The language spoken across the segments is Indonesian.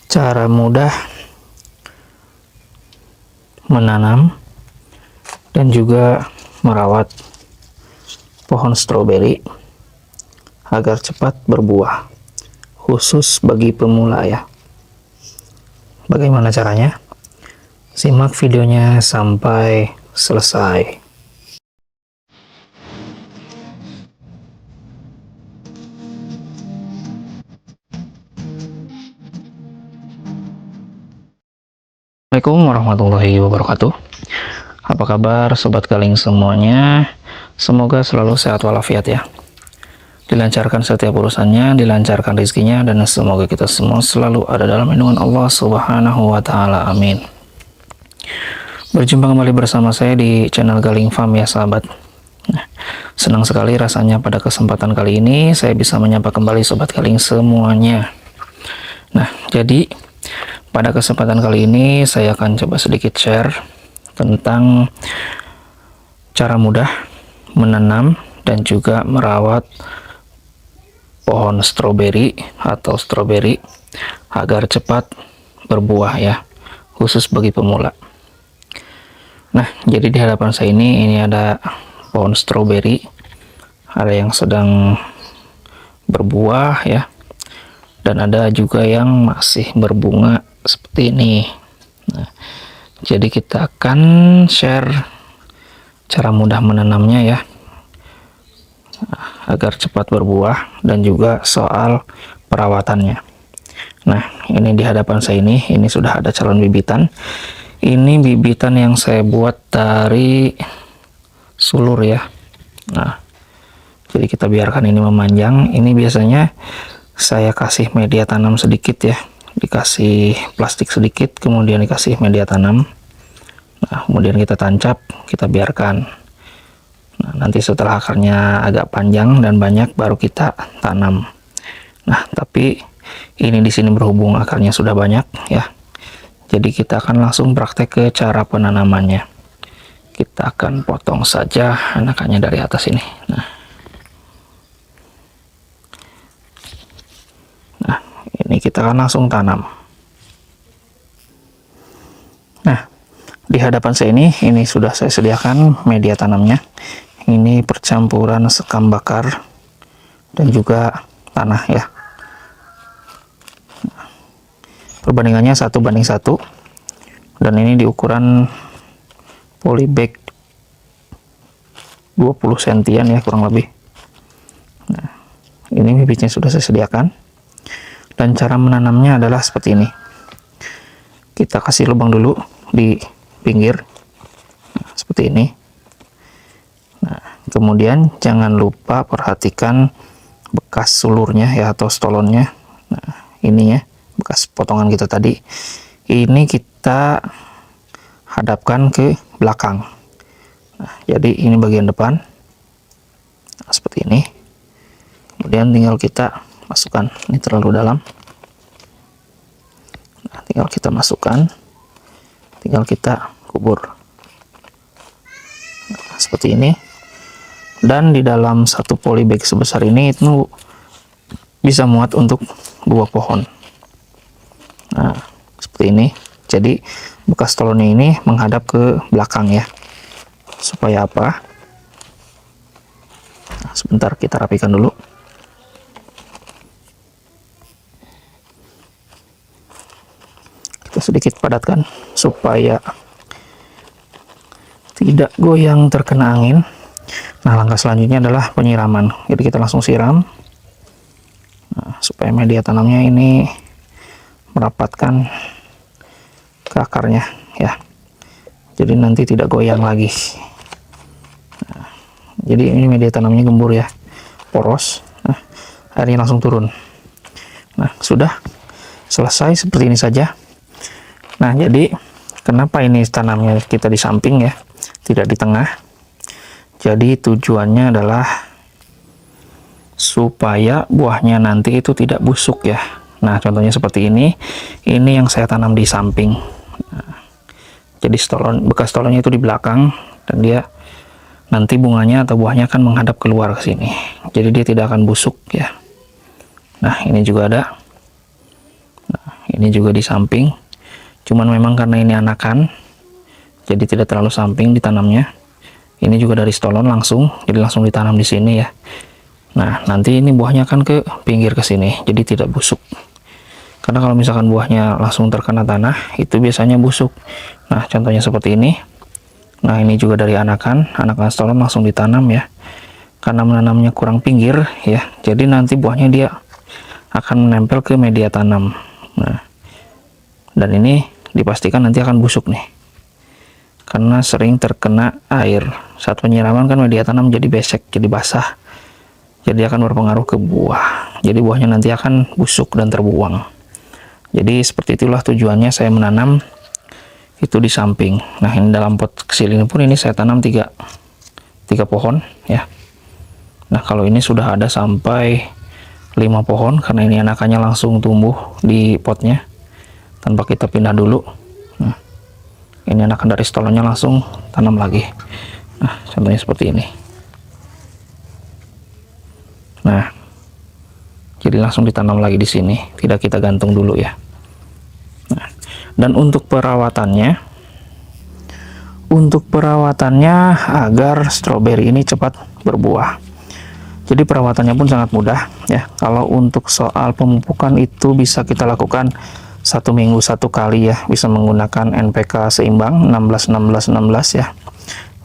Cara mudah menanam dan juga merawat pohon stroberi agar cepat berbuah, khusus bagi pemula ya. Bagaimana caranya? Simak videonya sampai selesai. Assalamualaikum warahmatullahi wabarakatuh. Apa kabar sobat galing semuanya? Semoga selalu sehat walafiat ya. Dilancarkan setiap urusannya, dilancarkan rezekinya, dan semoga kita semua selalu ada dalam lindungan Allah Subhanahu wa Ta'ala. Amin. Berjumpa kembali bersama saya di channel Galing Farm ya sahabat. Nah, senang sekali rasanya pada kesempatan kali ini saya bisa menyapa kembali sobat galing semuanya. Nah, jadi pada kesempatan kali ini saya akan coba sedikit share tentang cara mudah menanam dan juga merawat pohon stroberi atau stroberi agar cepat berbuah ya, khusus bagi pemula. Nah, jadi di hadapan saya ini ada pohon stroberi, ada yang sedang berbuah ya, dan ada juga yang masih berbunga seperti ini. Nah, jadi kita akan share cara mudah menanamnya ya, agar cepat berbuah, dan juga soal perawatannya. Nah, ini di hadapan saya ini sudah ada calon bibitan. Ini bibitan yang saya buat dari sulur ya. Nah, jadi kita biarkan ini memanjang. Ini biasanya saya kasih media tanam sedikit ya, dikasih plastik sedikit, kemudian dikasih media tanam. Nah, kemudian kita tancap, kita biarkan. Nah, nanti setelah akarnya agak panjang dan banyak baru kita tanam. Nah, tapi ini di sini berhubung akarnya sudah banyak ya. Jadi kita akan langsung praktek ke cara penanamannya. Kita akan potong saja anakannya dari atas ini. Nah, ini kita akan langsung tanam. Nah, di hadapan saya ini sudah saya sediakan media tanamnya. Ini percampuran sekam bakar dan juga tanah ya. Perbandingannya 1:1, dan ini di ukuran polybag 20 sentian ya kurang lebih. Nah, ini bibitnya sudah saya sediakan, dan cara menanamnya adalah seperti ini. Kita kasih lubang dulu di pinggir, nah, seperti ini. Nah, kemudian jangan lupa perhatikan bekas sulurnya ya, atau stolonnya. Nah, ini ya, bekas potongan kita tadi. Ini kita hadapkan ke belakang. Nah, jadi ini bagian depan. Nah, seperti ini. Kemudian tinggal kita masukkan. Ini terlalu dalam. Nah, tinggal kita masukkan. Tinggal kita kubur. Nah, seperti ini. Dan di dalam satu polybag sebesar ini itu bisa muat untuk 2 pohon. Nah, seperti ini. Jadi bekas stolonnya ini menghadap ke belakang ya. Supaya apa? Nah, sebentar kita rapikan dulu. Kita sedikit padatkan supaya tidak goyang terkena angin. Nah, langkah selanjutnya adalah penyiraman. Jadi kita langsung siram. Nah, supaya media tanamnya ini merapatkan ke akarnya ya. Jadi nanti tidak goyang lagi. Nah, jadi ini media tanamnya gembur ya, poros. Nah, airnya langsung turun. Nah, sudah selesai seperti ini saja. Nah, jadi kenapa ini tanamnya kita di samping ya, tidak di tengah? Jadi tujuannya adalah supaya buahnya nanti itu tidak busuk ya. Nah, contohnya seperti ini yang saya tanam di samping. Nah, jadi bekas stolonnya itu di belakang, dan dia nanti bunganya atau buahnya akan menghadap keluar ke sini. Jadi dia tidak akan busuk ya. Nah, ini juga ada. Nah, Ini juga di samping, cuman memang karena ini anakan, jadi tidak terlalu samping ditanamnya. Ini juga dari stolon langsung, jadi langsung ditanam di sini ya. Nah, nanti ini buahnya akan ke pinggir ke sini, jadi tidak busuk. Karena kalau misalkan buahnya langsung terkena tanah, itu biasanya busuk. Nah, contohnya seperti ini. Nah, ini juga dari anakan stolon langsung ditanam ya. Karena menanamnya kurang pinggir ya, jadi nanti buahnya dia akan menempel ke media tanam. Nah, dan ini dipastikan nanti akan busuk nih, karena sering terkena air. Saat penyiraman kan media tanam jadi besek, jadi basah, jadi akan berpengaruh ke buah. Jadi buahnya nanti akan busuk dan terbuang. Jadi seperti itulah tujuannya saya menanam itu di samping. Nah, ini dalam pot kecil ini pun ini saya tanam tiga pohon ya. Nah, kalau ini sudah ada sampai 5 pohon, karena ini anakannya langsung tumbuh di potnya tanpa kita pindah dulu. Nah, ini anakan dari stolonnya langsung tanam lagi. Nah, contohnya seperti ini. Nah, jadi langsung ditanam lagi di sini, tidak kita gantung dulu ya. Nah, dan untuk perawatannya agar stroberi ini cepat berbuah, jadi perawatannya pun sangat mudah ya. Kalau untuk soal pemupukan itu bisa kita lakukan 1 minggu 1 kali ya, bisa menggunakan NPK seimbang 16-16-16 ya.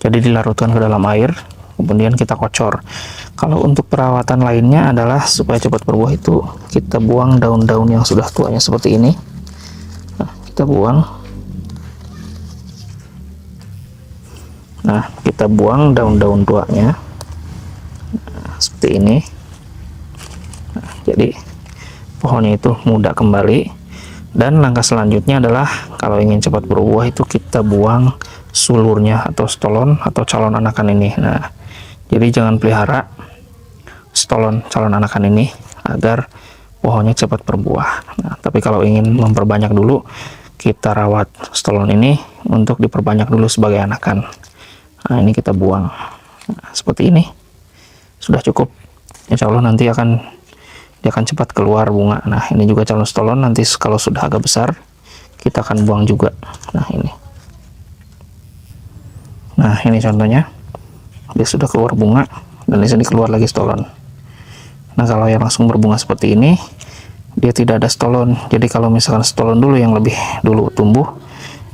Jadi dilarutkan ke dalam air, kemudian kita kocor. Kalau untuk perawatan lainnya adalah supaya cepat berbuah itu kita buang daun-daun yang sudah tuanya seperti ini. Nah, kita buang. Nah, kita buang daun-daun tuanya. Nah, seperti ini. Nah, jadi pohonnya itu muda kembali. Dan langkah selanjutnya adalah kalau ingin cepat berbuah itu kita buang sulurnya atau stolon atau calon anakan ini. Nah, jadi jangan pelihara stolon calon anakan ini agar pohonnya cepat berbuah. Nah, tapi kalau ingin memperbanyak dulu, kita rawat stolon ini untuk diperbanyak dulu sebagai anakan. Nah, ini kita buang. Nah, seperti ini. Sudah cukup. Insya Allah nanti dia akan cepat keluar bunga. Nah, ini juga calon stolon, nanti kalau sudah agak besar kita akan buang juga. Nah, ini. Nah, ini contohnya. Dia sudah keluar bunga dan di sini keluar lagi stolon. Nah, kalau yang langsung berbunga seperti ini, dia tidak ada stolon. Jadi kalau misalkan stolon dulu yang lebih dulu tumbuh,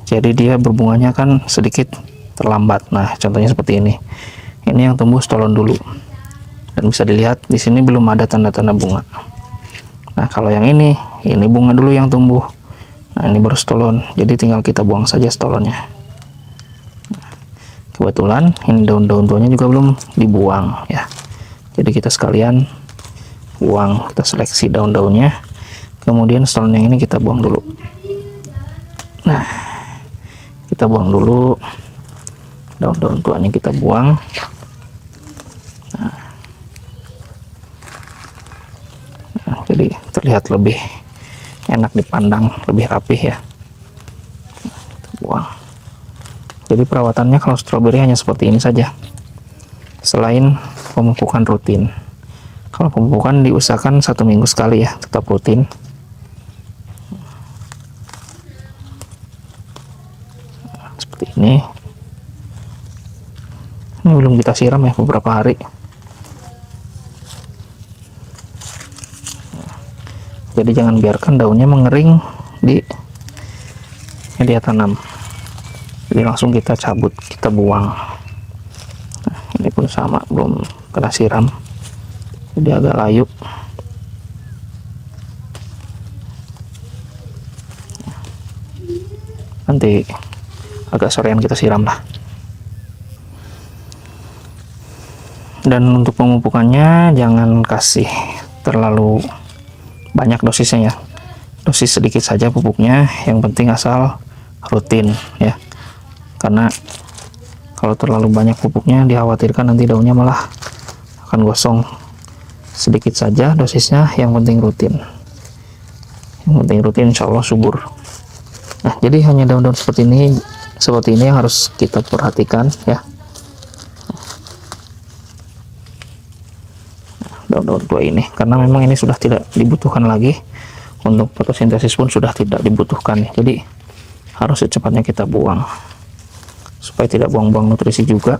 jadi dia berbunganya kan sedikit terlambat. Nah, contohnya seperti ini. Ini yang tumbuh stolon dulu. Dan bisa dilihat di sini belum ada tanda-tanda bunga. Nah, kalau yang ini bunga dulu yang tumbuh. Nah, ini baru stolon. Jadi tinggal kita buang saja stolonnya. Kebetulan ini daun-daun tuanya juga belum dibuang ya. Jadi kita sekalian buang, kita seleksi daun-daunnya. Kemudian stolon yang ini kita buang dulu. Nah, kita buang dulu daun-daun tuanya, kita buang. Nah, jadi terlihat lebih enak dipandang, lebih rapih ya. Kita buang. Jadi perawatannya kalau stroberi hanya seperti ini saja, selain pemupukan rutin. Kalau pemupukan diusahakan 1 minggu sekali ya, tetap rutin. Seperti ini. Ini belum kita siram ya beberapa hari. Jadi jangan biarkan daunnya mengering di media tanam. Jadi langsung kita cabut, kita buang. Nah, ini pun sama, belum kena siram, jadi agak layu. Nanti agak sorean kita siram lah. Dan untuk pemupukannya jangan kasih terlalu banyak dosisnya ya. Dosis sedikit saja pupuknya, yang penting asal rutin ya. Karena kalau terlalu banyak pupuknya dikhawatirkan nanti daunnya malah akan gosong. Sedikit saja dosisnya, yang penting rutin. Yang penting rutin, insya Allah subur. Nah, jadi hanya daun-daun seperti ini yang harus kita perhatikan ya. Daun-daun tua ini, karena memang ini sudah tidak dibutuhkan lagi untuk fotosintesis pun sudah tidak dibutuhkan. Jadi harus secepatnya kita buang supaya tidak buang-buang nutrisi juga,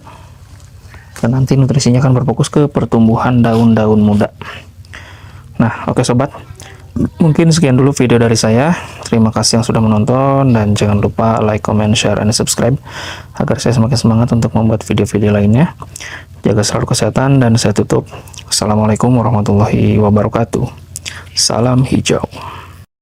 dan nanti nutrisinya akan berfokus ke pertumbuhan daun-daun muda. Nah, oke sobat, mungkin sekian dulu video dari saya. Terima kasih yang sudah menonton, dan jangan lupa like, comment, share, and subscribe agar saya semakin semangat untuk membuat video-video lainnya. Jaga selalu kesehatan, dan saya tutup. Assalamualaikum warahmatullahi wabarakatuh. Salam hijau.